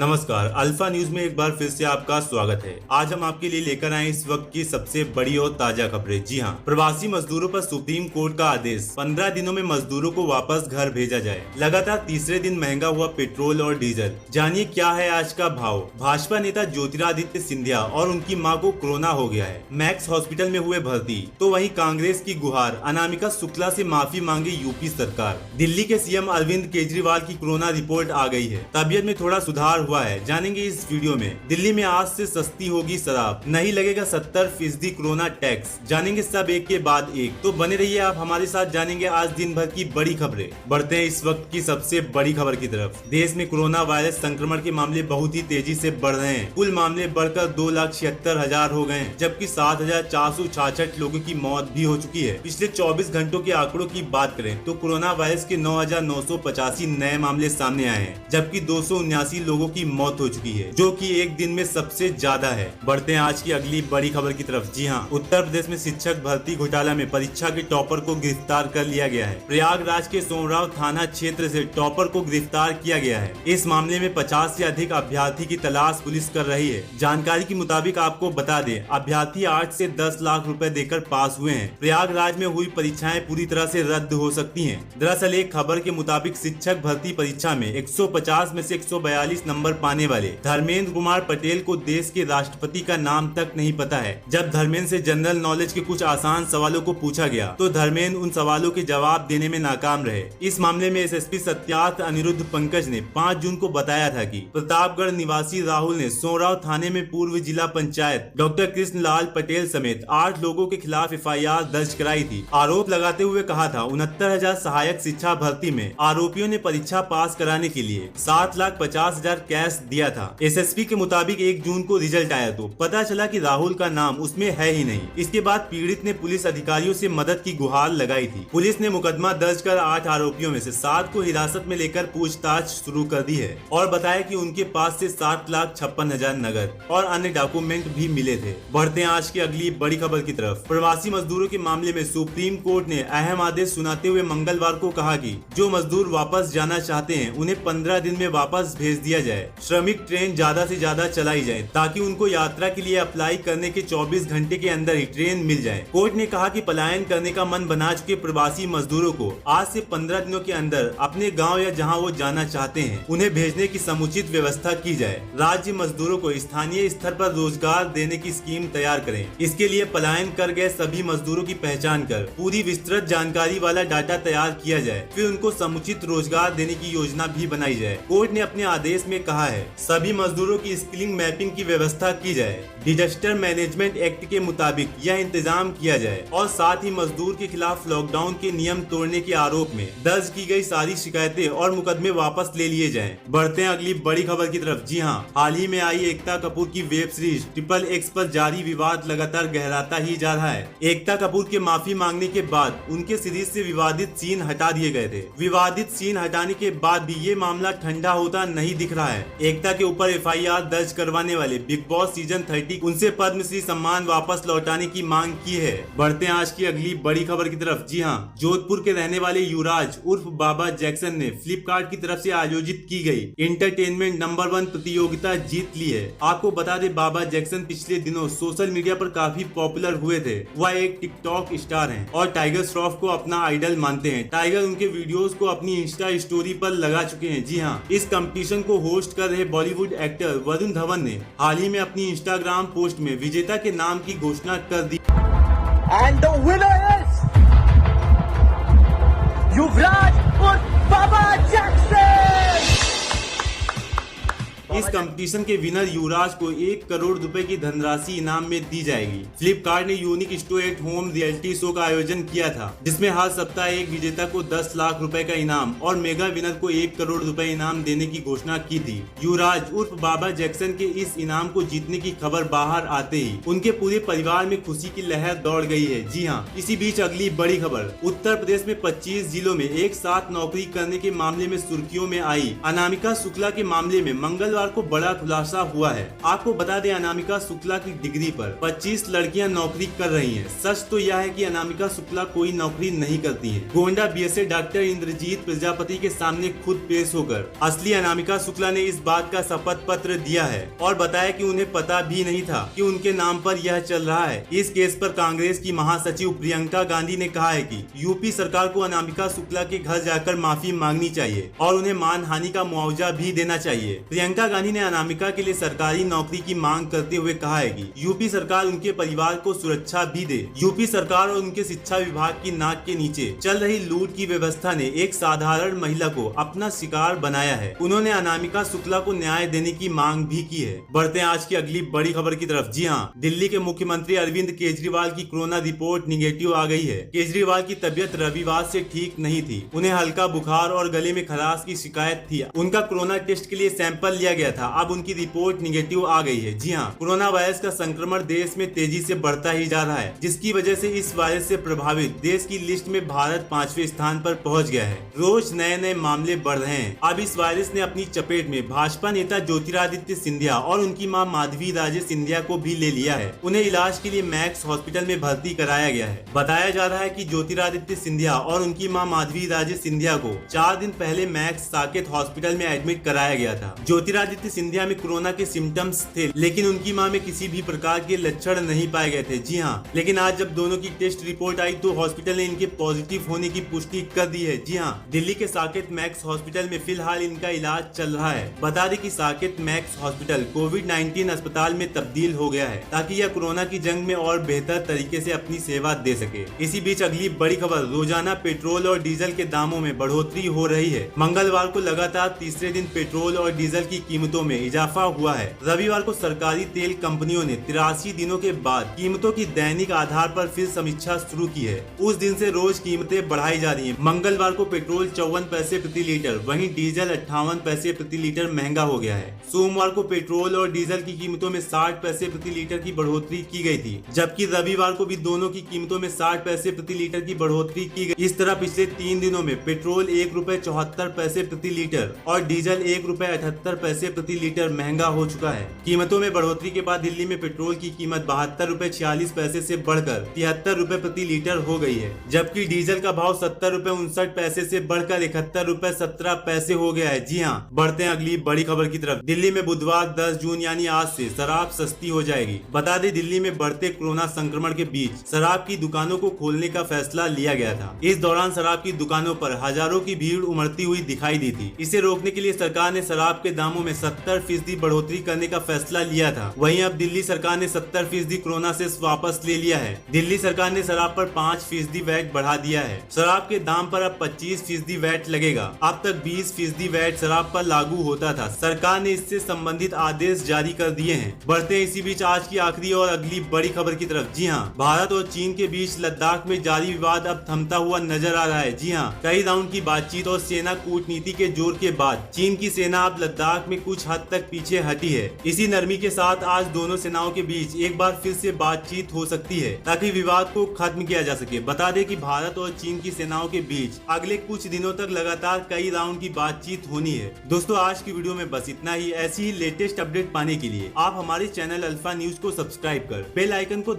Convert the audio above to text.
नमस्कार, alpha news में एक बार फिर से आपका स्वागत है। आज हम आपके लिए लेकर आए इस वक्त की सबसे बड़ी और ताजा खबरें। जी हां, प्रवासी मजदूरों पर सुप्रीम कोर्ट का आदेश, 15 दिनों में मजदूरों को वापस घर भेजा जाए। लगातार तीसरे दिन महंगा हुआ पेट्रोल और डीजल। जानिए क्या है आज का भाव। भाजपा नेता ज्योतिरादित्य सिंधिया और उनकी मां को कोरोना हो गया है, मैक्स हॉस्पिटल में हुए भर्ती। तो वहीं कांग्रेस की गुहार, अनामिका शुक्ला से माफी मांगे यूपी सरकार। दिल्ली के सीएम अरविंद केजरीवाल की कोरोना रिपोर्ट आ गई है, तबीयत में थोड़ा सुधार हुआ है, जानेंगे इस वीडियो में। दिल्ली में आज से सस्ती होगी शराब, नहीं लगेगा 70% कोरोना टैक्स। जानेंगे सब एक के बाद एक, तो बने रहिए आप हमारे साथ। जानेंगे आज दिन भर की बड़ी खबरें। बढ़ते हैं इस वक्त की सबसे बड़ी खबर की तरफ। देश में कोरोना वायरस संक्रमण के मामले बहुत ही तेजी से बढ़ रहे हैं। कुल मामले बढ़कर 2,76,000 हो गए हैं, जबकि 7,466 लोगों की मौत भी हो चुकी है। पिछले 24 घंटों के आंकड़ों की बात करें तो कोरोना वायरस के 9,985 नए मामले सामने आए हैं, जबकि 279 लोगों की मौत हो चुकी है, जो कि एक दिन में सबसे ज्यादा है। बढ़ते हैं आज की अगली बड़ी खबर की तरफ। जी हां, उत्तर प्रदेश में शिक्षक भर्ती घोटाला में परीक्षा के टॉपर को गिरफ्तार कर लिया गया है। प्रयागराज के सोमराव थाना क्षेत्र से टॉपर को गिरफ्तार किया गया है। इस मामले में 50 से अधिक अभ्यर्थी की तलाश पुलिस कर रही है। जानकारी के मुताबिक आपको बता दें, अभ्यर्थी 8 से 10 लाख रुपए देकर पास हुए हैं। प्रयागराज में हुई परीक्षाएं पूरी तरह से रद्द हो सकती हैं। दरअसल एक खबर के मुताबिक शिक्षक भर्ती परीक्षा में 150 में से 142 नंबर पाने वाले धर्मेंद्र कुमार पटेल को देश के राष्ट्रपति का नाम तक नहीं पता है। जब धर्मेंद्र से जनरल नॉलेज के कुछ आसान सवालों को पूछा गया तो धर्मेंद्र उन सवालों के जवाब देने में नाकाम रहे। इस मामले में एसएसपी सत्यार्थ अनिरुद्ध पंकज ने 5 जून को बताया था कि प्रतापगढ़ निवासी राहुल ने सोमराव थाने में पूर्व जिला पंचायत डॉक्टर कृष्ण लाल पटेल समेत 8 लोगों के खिलाफ एफआईआर दर्ज कराई थी। आरोप लगाते हुए कहा था 69,000 सहायक शिक्षा भर्ती में आरोपियों ने परीक्षा पास कराने के लिए 7,50,000 कैश दिया था। एसएसपी के मुताबिक 1 जून को रिजल्ट आया तो पता चला कि राहुल का नाम उसमें है ही नहीं। इसके बाद पीड़ित ने पुलिस अधिकारियों से मदद की गुहार लगाई थी। पुलिस ने मुकदमा दर्ज कर 8 आरोपियों में से 7 को हिरासत में लेकर पूछताछ शुरू कर दी है और बताया कि उनके पास से 7,56,000 नगद और अन्य डॉक्यूमेंट भी मिले थे। बढ़ते हैं आज की अगली बड़ी खबर की तरफ। प्रवासी मजदूरों के मामले में सुप्रीम कोर्ट ने अहम आदेश सुनाते हुए मंगलवार को कहा कि जो मजदूर वापस जाना चाहते हैं उन्हें 15 दिन में वापस भेज दिया जाए। श्रमिक ट्रेन ज्यादा से ज्यादा चलाई जाए ताकि उनको यात्रा के लिए अप्लाई करने के 24 घंटे के अंदर ही ट्रेन मिल जाए। कोर्ट ने कहा कि पलायन करने का मन बना चुके प्रवासी मजदूरों को आज से 15 दिनों के अंदर अपने गांव या जहां वो जाना चाहते हैं उन्हें भेजने की समुचित व्यवस्था की जाए। राज्य मजदूरों को स्थानीय स्तर पर रोजगार देने की स्कीम तैयार करें। इसके लिए पलायन कर गए सभी मजदूरों की पहचान कर पूरी विस्तृत जानकारी वाला डाटा तैयार किया जाए, फिर उनको समुचित रोजगार देने की योजना भी बनाई जाए। कोर्ट ने अपने आदेश में कहा है सभी मजदूरों की स्किलिंग मैपिंग की व्यवस्था की जाए। डिजास्टर मैनेजमेंट एक्ट के मुताबिक यह इंतजाम किया जाए और साथ ही मजदूर के खिलाफ लॉकडाउन के नियम तोड़ने के आरोप में दर्ज की गई सारी शिकायतें और मुकदमे वापस ले लिए जाएं। बढ़ते हैं अगली बड़ी खबर की तरफ। जी हां, हाल ही में आई एकता कपूर की वेब सीरीज XXX पर जारी विवाद लगातार गहराता ही जा रहा है। एकता कपूर के माफी मांगने के बाद उनके सीरीज से विवादित सीन हटा दिए गए थे। विवादित सीन हटाने के बाद भी ये मामला ठंडा होता नहीं दिख रहा है। एकता के ऊपर एफआईआर दर्ज करवाने वाले बिग बॉस सीजन 30 उनसे पद्मश्री सम्मान वापस लौटाने की मांग की है। बढ़ते हैं आज की अगली बड़ी खबर की तरफ। जी हां, जोधपुर के रहने वाले युवराज उर्फ बाबा जैक्सन ने फ्लिपकार्ट की तरफ से आयोजित की गई एंटरटेनमेंट नंबर 1 प्रतियोगिता जीत ली है। आपको बता दें, बाबा जैक्सन पिछले दिनों सोशल मीडिया पर काफी पॉपुलर हुए थे। वह एक टिकटॉक स्टार हैं और टाइगर श्रॉफ को अपना आइडल मानते हैं। टाइगर उनके वीडियोस को अपनी इंस्टा स्टोरी पर लगा चुके हैं। जी हां, इस कंपटीशन को होस्ट कर रहे बॉलीवुड एक्टर वरुण धवन ने हाल ही में अपनी इंस्टाग्राम पोस्ट में विजेता के नाम की घोषणा कर दी। And the winner is युवराज उर्फ बाबा जैक्सन। इस कंपटीशन के विनर युवराज को 1 करोड़ रुपए की धनराशि इनाम में दी जाएगी। फ्लिपकार्ट ने unique stay at home reality show का आयोजन किया था, जिसमें हर सप्ताह एक विजेता को 10 लाख रुपए का इनाम और मेगा विनर को 1 करोड़ रुपए इनाम देने की घोषणा की थी। युवराज उर्फ बाबा जैक्सन के इस इनाम को जीतने की खबर बाहर आते ही उनके पूरे परिवार में खुशी की लहर दौड़ गई है। जी हाँ, इसी बीच अगली बड़ी खबर। उत्तर प्रदेश में 25 जिलों में एक साथ नौकरी करने के मामले में सुर्खियों में आई अनामिका शुक्ला के मामले में मंगलवार रविवार को बड़ा खुलासा हुआ है। आपको बता दें, अनामिका शुक्ला की डिग्री पर 25 लड़कियां नौकरी कर रही हैं। सच तो यह है कि अनामिका शुक्ला कोई नौकरी नहीं करती हैं। गोंडा बीएसए डॉक्टर इंद्रजीत प्रजापति के सामने खुद पेश होकर असली अनामिका शुक्ला ने इस बात का शपथ पत्र दिया है और बताया कि उन्हें पता भी नहीं था कि उनके नाम पर यह चल रहा है। इस केस पर कांग्रेस की महासचिव प्रियंका गांधी ने कहा है कि यूपी सरकार को अनामिका शुक्ला के घर जाकर माफी मांगनी चाहिए और उन्हें मानहानि का मुआवजा भी देना चाहिए। प्रियंका गांधी ने अनामिका के लिए सरकारी नौकरी की मांग करते हुए कहा है कि यूपी सरकार उनके परिवार को सुरक्षा भी दे। यूपी सरकार और उनके शिक्षा विभाग की नाक के नीचे चल रही लूट की व्यवस्था ने एक साधारण महिला को अपना शिकार बनाया है। उन्होंने अनामिका शुक्ला को न्याय देने की मांग भी की है। बढ़ते हैं आज की अगली बड़ी खबर की तरफ। जी हाँ, दिल्ली के मुख्यमंत्री अरविंद केजरीवाल की कोरोना रिपोर्ट निगेटिव आ गई है। केजरीवाल की तबीयत रविवार से ठीक नहीं थी। उन्हें हल्का बुखार और गले में खराश की शिकायत थी। उनका कोरोना टेस्ट के लिए सैंपल लिया गया था। अब उनकी रिपोर्ट निगेटिव आ गई है। जी हाँ, कोरोना वायरस का संक्रमण देश में तेजी से बढ़ता ही जा रहा है, जिसकी वजह से इस वायरस से प्रभावित देश की लिस्ट में भारत 5वें स्थान पर पहुंच गया है। रोज नए नए मामले बढ़ रहे हैं। अब इस वायरस ने अपनी चपेट में भाजपा नेता ज्योतिरादित्य सिंधिया और उनकी मां माधवी राजे सिंधिया को भी ले लिया है। उन्हें इलाज के लिए मैक्स हॉस्पिटल में भर्ती कराया गया है। बताया जा रहा है कि ज्योतिरादित्य सिंधिया और उनकी मां माधवी राजे सिंधिया को 4 दिन पहले मैक्स साकेत हॉस्पिटल में एडमिट कराया गया था। ज्योतिरादित्य सिंधिया में कोरोना के सिम्टम्स थे, लेकिन उनकी मां में किसी भी प्रकार के लक्षण नहीं पाए गए थे। जी हाँ, लेकिन आज जब दोनों की टेस्ट रिपोर्ट आई तो हॉस्पिटल ने इनके पॉजिटिव होने की पुष्टि कर दी है। जी हाँ, दिल्ली के साकेत मैक्स हॉस्पिटल में फिलहाल इनका इलाज चल रहा है। बता दें कि साकेत मैक्स हॉस्पिटल कोविड-19 अस्पताल में तब्दील हो गया है ताकि यह कोरोना की जंग में और बेहतर तरीके से अपनी सेवा दे सके। इसी बीच अगली बड़ी खबर, रोजाना पेट्रोल और डीजल के दामों में बढ़ोतरी हो रही है। मंगलवार को लगातार तीसरे दिन पेट्रोल और डीजल की कीमतों में इजाफा हुआ है। रविवार को सरकारी तेल कंपनियों ने 83 दिनों के बाद कीमतों की दैनिक आधार पर फिर समीक्षा शुरू की है। उस दिन से रोज कीमतें बढ़ाई जा रही हैं। मंगलवार को पेट्रोल 54 पैसे प्रति लीटर, वहीं डीजल 58 पैसे प्रति लीटर महंगा हो गया है। सोमवार को पेट्रोल और डीजल की कीमतों में 60 पैसे प्रति लीटर की बढ़ोतरी की गई थी, जबकि रविवार को भी दोनों की कीमतों में 60 पैसे प्रति लीटर की बढ़ोतरी की गई। इस तरह पिछले 3 दिनों में पेट्रोल ₹1.74 प्रति लीटर और डीजल ₹1.78 प्रति लीटर महंगा हो चुका है। कीमतों में बढ़ोतरी के बाद दिल्ली में पेट्रोल की कीमत ₹72.46 से बढ़कर ₹73 प्रति लीटर हो गई है, जबकि डीजल का भाव ₹70.59 से बढ़कर ₹71.17 हो गया है। जी हाँ, बढ़ते हैं अगली बड़ी खबर की तरफ। दिल्ली में बुधवार 10 जून यानी आज से शराब सस्ती हो जाएगी। बता दें, दिल्ली में बढ़ते कोरोना संक्रमण के बीच शराब की दुकानों को खोलने का फैसला लिया गया था। इस दौरान शराब की दुकानों पर हजारों की भीड़ उमड़ती हुई दिखाई दी थी। इसे रोकने के लिए सरकार ने शराब के दामों में 70% बढ़ोतरी करने का फैसला लिया था। वहीं अब दिल्ली सरकार ने 70% कोरोना सेस वापस ले लिया है। दिल्ली सरकार ने शराब पर 5% वैट बढ़ा दिया है। शराब के दाम पर अब 25% वैट लगेगा। अब तक 20% वैट शराब पर लागू होता था। सरकार ने इससे संबंधित आदेश जारी कर दिए हैं। बढ़ते हैं इसी बीच आज की आखिरी और अगली बड़ी खबर की तरफ। जी हाँ, भारत और चीन के बीच लद्दाख में जारी विवाद अब थमता हुआ नजर आ रहा है। जी हाँ, कई राउंड की बातचीत और सेना कूटनीति के जोर के बाद चीन की सेना अब लद्दाख में कुछ हद तक पीछे हटी है। इसी नरमी के साथ आज दोनों सेनाओं के बीच एक बार फिर से बातचीत हो सकती है ताकि विवाद को खत्म किया जा सके। बता दें कि भारत और चीन की सेनाओं के बीच अगले कुछ दिनों तक लगातार कई राउंड की बातचीत होनी है। दोस्तों, आज की वीडियो में बस इतना ही। ऐसी ही लेटेस्ट अपडेट पाने के लिए आप हमारे चैनल अल्फा न्यूज को सब्सक्राइब कर बेल आइकन को